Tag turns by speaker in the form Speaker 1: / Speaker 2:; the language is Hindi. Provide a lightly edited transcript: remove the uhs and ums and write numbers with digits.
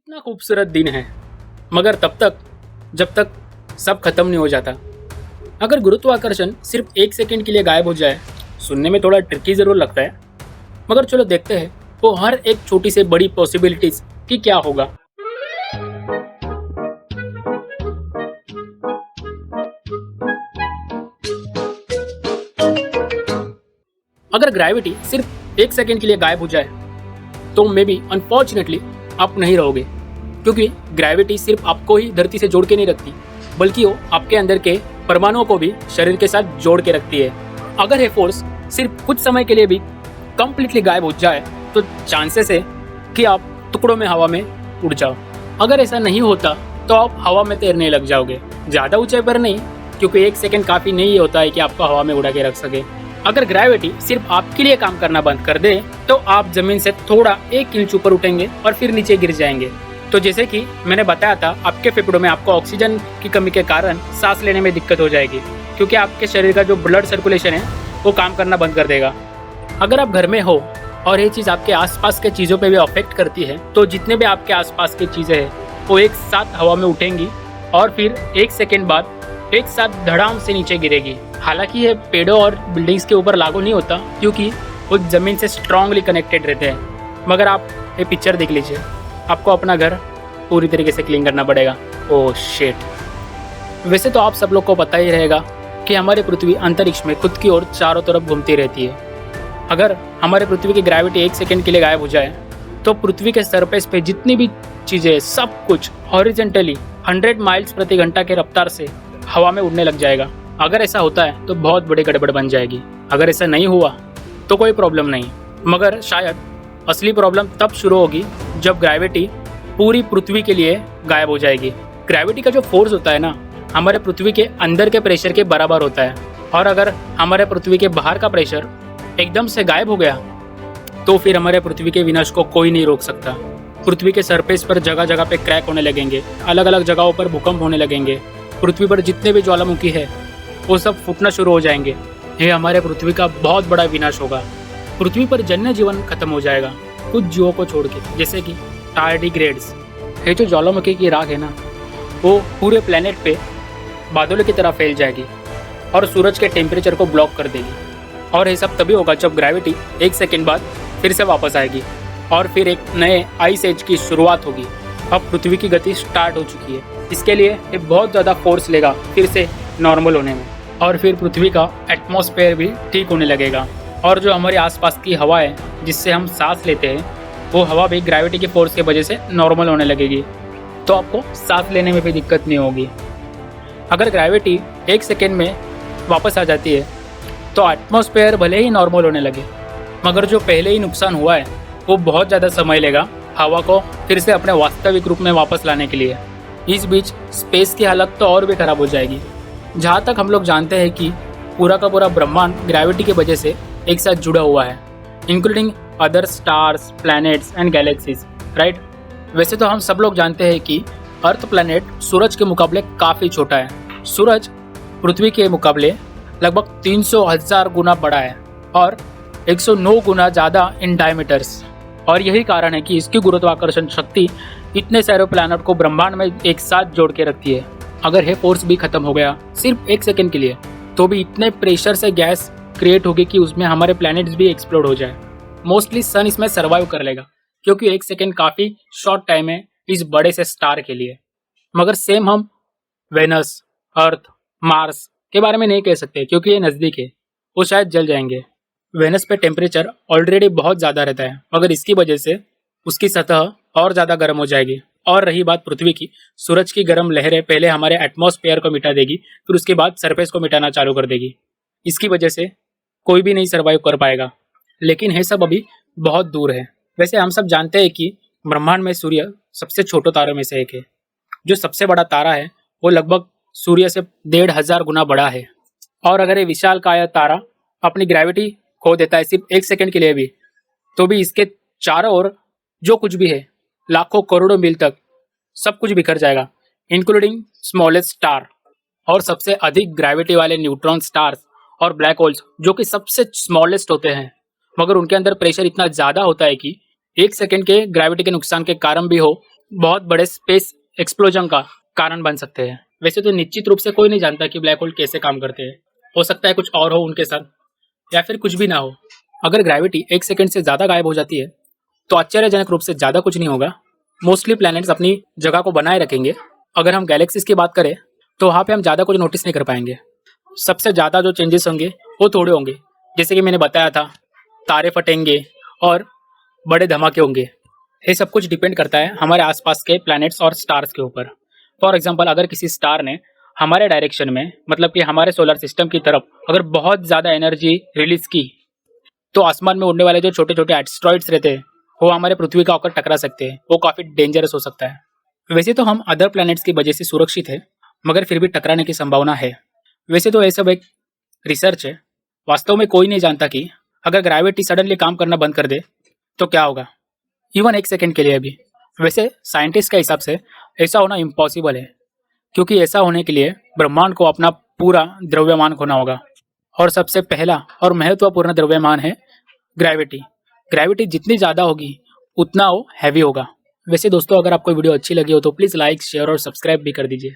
Speaker 1: कितना खूबसूरत दिन है, मगर तब तक जब तक सब खत्म नहीं हो जाता। अगर गुरुत्वाकर्षण सिर्फ एक सेकंड के लिए गायब हो जाए, सुनने में थोड़ा ट्रिकी ज़रूर लगता है, मगर चलो देखते हैं वो हर एक छोटी से बड़ी पॉसिबिलिटीज कि क्या होगा। अगर ग्रेविटी सिर्फ एक सेकंड के लिए गायब हो जाए तो मे बी अनफॉर्चुनेटली आप नहीं रहोगे, क्योंकि ग्रेविटी सिर्फ आपको ही धरती से जोड़ के नहीं रखती, बल्कि वो आपके अंदर के परमाणुओं को भी शरीर के साथ जोड़ के रखती है। अगर ये फोर्स सिर्फ कुछ समय के लिए भी कंप्लीटली गायब हो जाए तो चांसेस है कि आप टुकड़ों में हवा में उड़ जाओ। अगर ऐसा नहीं होता तो आप हवा में तैरने लग जाओगे, ज़्यादा ऊंचाई पर नहीं, क्योंकि एक सेकंड काफ़ी नहीं होता है कि आपको हवा में उड़ा के रख सके। अगर ग्रेविटी सिर्फ आपके लिए काम करना बंद कर दे तो आप जमीन से थोड़ा 1 इंच ऊपर उठेंगे और फिर नीचे गिर जाएंगे। तो जैसे कि मैंने बताया था, आपके फेफड़ों में आपको ऑक्सीजन की कमी के कारण सांस लेने में दिक्कत हो जाएगी, क्योंकि आपके शरीर का जो ब्लड सर्कुलेशन है वो काम करना बंद कर देगा। अगर आप घर में हो और ये चीज़ आपके आसपास के चीज़ों पे भी अफेक्ट करती है, तो जितने भी आपके आसपास की चीज़ें हैं वो एक साथ हवा में उठेंगी और फिर 1 सेकेंड बाद एक साथ धड़ाम से नीचे गिरेगी। हालांकि ये पेड़ों और बिल्डिंग्स के ऊपर लागू नहीं होता, क्योंकि वो ज़मीन से स्ट्रांगली कनेक्टेड रहते हैं। मगर आप ये पिक्चर देख लीजिए, आपको अपना घर पूरी तरीके से क्लीन करना पड़ेगा। Oh shit. वैसे तो आप सब लोग को पता ही रहेगा कि हमारी पृथ्वी अंतरिक्ष में खुद की ओर चारों तरफ घूमती रहती है। अगर हमारे पृथ्वी की ग्रेविटी 1 सेकेंड के लिए गायब हो जाए तो पृथ्वी के सरफेस पे जितनी भी चीज़ें, सब कुछ हॉरिजेंटली 100 माइल्स प्रति घंटा के रफ्तार से हवा में उड़ने लग जाएगा। अगर ऐसा होता है तो बहुत बड़ी गड़बड़ बन जाएगी। अगर ऐसा नहीं हुआ तो कोई प्रॉब्लम नहीं, मगर शायद असली प्रॉब्लम तब शुरू होगी जब ग्रेविटी पूरी पृथ्वी के लिए गायब हो जाएगी। ग्रेविटी का जो फोर्स होता है ना, हमारे पृथ्वी के अंदर के प्रेशर के बराबर होता है, और अगर हमारे पृथ्वी के बाहर का प्रेशर एकदम से गायब हो गया तो फिर हमारे पृथ्वी के विनाश को कोई नहीं रोक सकता। पृथ्वी के सरफेस पर जगह जगह पे क्रैक होने लगेंगे, अलग अलग जगहों पर भूकंप होने लगेंगे, पृथ्वी पर जितने भी ज्वालामुखी है वो सब फूटना शुरू हो जाएंगे। ये हमारे पृथ्वी का बहुत बड़ा विनाश होगा। पृथ्वी पर जन्य जीवन खत्म हो जाएगा, कुछ जीवों को छोड़ के, जैसे कि टार्डिग्रेड्स। ये जो ज्वालामुखी की राख है ना, वो पूरे प्लेनेट पे बादलों की तरह फैल जाएगी और सूरज के टेम्परेचर को ब्लॉक कर देगी। और ये सब तभी होगा जब ग्रेविटी 1 सेकेंड बाद फिर से वापस आएगी और फिर एक नए आइस एज की शुरुआत होगी। अब पृथ्वी की गति स्टार्ट हो चुकी है, इसके लिए ये बहुत ज़्यादा फोर्स लेगा फिर से नॉर्मल होने में, और फिर पृथ्वी का एटमॉस्फेयर भी ठीक होने लगेगा। और जो हमारे आसपास की हवा है जिससे हम सांस लेते हैं, वो हवा भी ग्रेविटी की फोर्स की वजह से नॉर्मल होने लगेगी, तो आपको सांस लेने में भी दिक्कत नहीं होगी। अगर ग्रेविटी 1 सेकेंड में वापस आ जाती है तो एटमॉस्फेयर भले ही नॉर्मल होने लगे, मगर जो पहले ही नुकसान हुआ है वो बहुत ज़्यादा समय लेगा हवा को फिर से अपने वास्तविक रूप में वापस लाने के लिए। इस बीच स्पेस की हालत तो और भी ख़राब हो जाएगी। जहाँ तक हम लोग जानते हैं कि पूरा का पूरा ब्रह्मांड ग्रेविटी की वजह से एक साथ जुड़ा हुआ है, including other stars, planets and galaxies, right. वैसे तो हम सब लोग जानते हैं कि अर्थ प्लैनेट सूरज के मुकाबले काफ़ी छोटा है। सूरज पृथ्वी के मुकाबले लगभग 300,000 गुना बड़ा है और 109 गुना ज़्यादा इन डायमीटर्स, और यही कारण है कि इसकी गुरुत्वाकर्षण शक्ति इतने सारे प्लैनेट को ब्रह्मांड में एक साथ जोड़ के रखती है। अगर ये फोर्स भी खत्म हो गया सिर्फ 1 सेकेंड के लिए, तो भी इतने प्रेशर से गैस क्रिएट होगी कि उसमें हमारे प्लैनेट्स भी एक्सप्लोड हो जाए। मोस्टली सन इसमें सर्वाइव कर लेगा, क्योंकि 1 सेकेंड काफ़ी शॉर्ट टाइम है इस बड़े से स्टार के लिए। मगर सेम हम वेनस, अर्थ, मार्स के बारे में नहीं कह सकते, क्योंकि ये नज़दीक है, वो शायद जल जाएंगे। वेनस पे टेम्परेचर ऑलरेडी बहुत ज़्यादा रहता है, मगर इसकी वजह से उसकी सतह और ज़्यादा गर्म हो जाएगी। और रही बात पृथ्वी की, सूरज की गर्म लहरें पहले हमारे एटमॉस्फेयर को मिटा देगी, फिर उसके बाद सरफेस को मिटाना चालू कर देगी। इसकी वजह से कोई भी नहीं सर्वाइव कर पाएगा। लेकिन ये सब अभी बहुत दूर है। वैसे हम सब जानते हैं कि ब्रह्मांड में सूर्य सबसे छोटे तारों में से एक है। जो सबसे बड़ा तारा है वो लगभग सूर्य से 1,500 गुना बड़ा है। और अगर ये विशालकाय तारा अपनी ग्रेविटी खो देता है सिर्फ 1 सेकेंड के लिए भी, तो भी इसके चारों ओर जो कुछ भी है, लाखों करोड़ों मील तक सब कुछ बिखर जाएगा, इंक्लूडिंग स्मॉलेस्ट स्टार। और सबसे अधिक ग्रेविटी वाले न्यूट्रॉन स्टार्स और ब्लैक होल्स, जो कि सबसे स्मॉलेस्ट होते हैं, मगर उनके अंदर प्रेशर इतना ज़्यादा होता है कि 1 सेकेंड के ग्रेविटी के नुकसान के कारण भी हो बहुत बड़े स्पेस एक्सप्लोजन का कारण बन सकते हैं। वैसे तो निश्चित रूप से कोई नहीं जानता कि ब्लैक होल कैसे काम करते हैं। हो सकता है कुछ और हो उनके साथ, या फिर कुछ भी ना हो। अगर ग्रेविटी 1 सेकंड से ज़्यादा गायब हो जाती है तो आश्चर्यजनक रूप से ज़्यादा कुछ नहीं होगा। मोस्टली प्लैनेट्स अपनी जगह को बनाए रखेंगे। अगर हम गैलेक्सीज की बात करें तो वहाँ पे हम ज़्यादा कुछ नोटिस नहीं कर पाएंगे। सबसे ज़्यादा जो चेंजेस होंगे वो थोड़े होंगे, जैसे कि मैंने बताया था, तारे फटेंगे और बड़े धमाके होंगे। ये सब कुछ डिपेंड करता है हमारे आसपास के प्लैनेट्स और स्टार्स के ऊपर। फॉर एग्जांपल, अगर किसी स्टार ने हमारे डायरेक्शन में, मतलब कि हमारे सोलर सिस्टम की तरफ अगर बहुत ज़्यादा एनर्जी रिलीज की, तो आसमान में उड़ने वाले जो छोटे छोटे एस्टेरॉइड्स रहते हैं वो हमारे पृथ्वी का होकर टकरा सकते हैं। वो काफ़ी डेंजरस हो सकता है। वैसे तो हम अदर प्लैनेट्स की वजह से सुरक्षित है, मगर फिर भी टकराने की संभावना है। वैसे तो ये सब एक रिसर्च है। वास्तव में कोई नहीं जानता कि अगर ग्रेविटी सडनली काम करना बंद कर दे तो क्या होगा, इवन 1 सेकंड के लिए भी। वैसे साइंटिस्ट के हिसाब से ऐसा होना इम्पॉसिबल है, क्योंकि ऐसा होने के लिए ब्रह्मांड को अपना पूरा द्रव्यमान खोना होगा। और सबसे पहला और महत्वपूर्ण द्रव्यमान है ग्रेविटी। ग्रेविटी जितनी ज़्यादा होगी उतना वो हैवी होगा। वैसे दोस्तों, अगर आपको वीडियो अच्छी लगी हो तो प्लीज़ लाइक, शेयर और सब्सक्राइब भी कर दीजिए।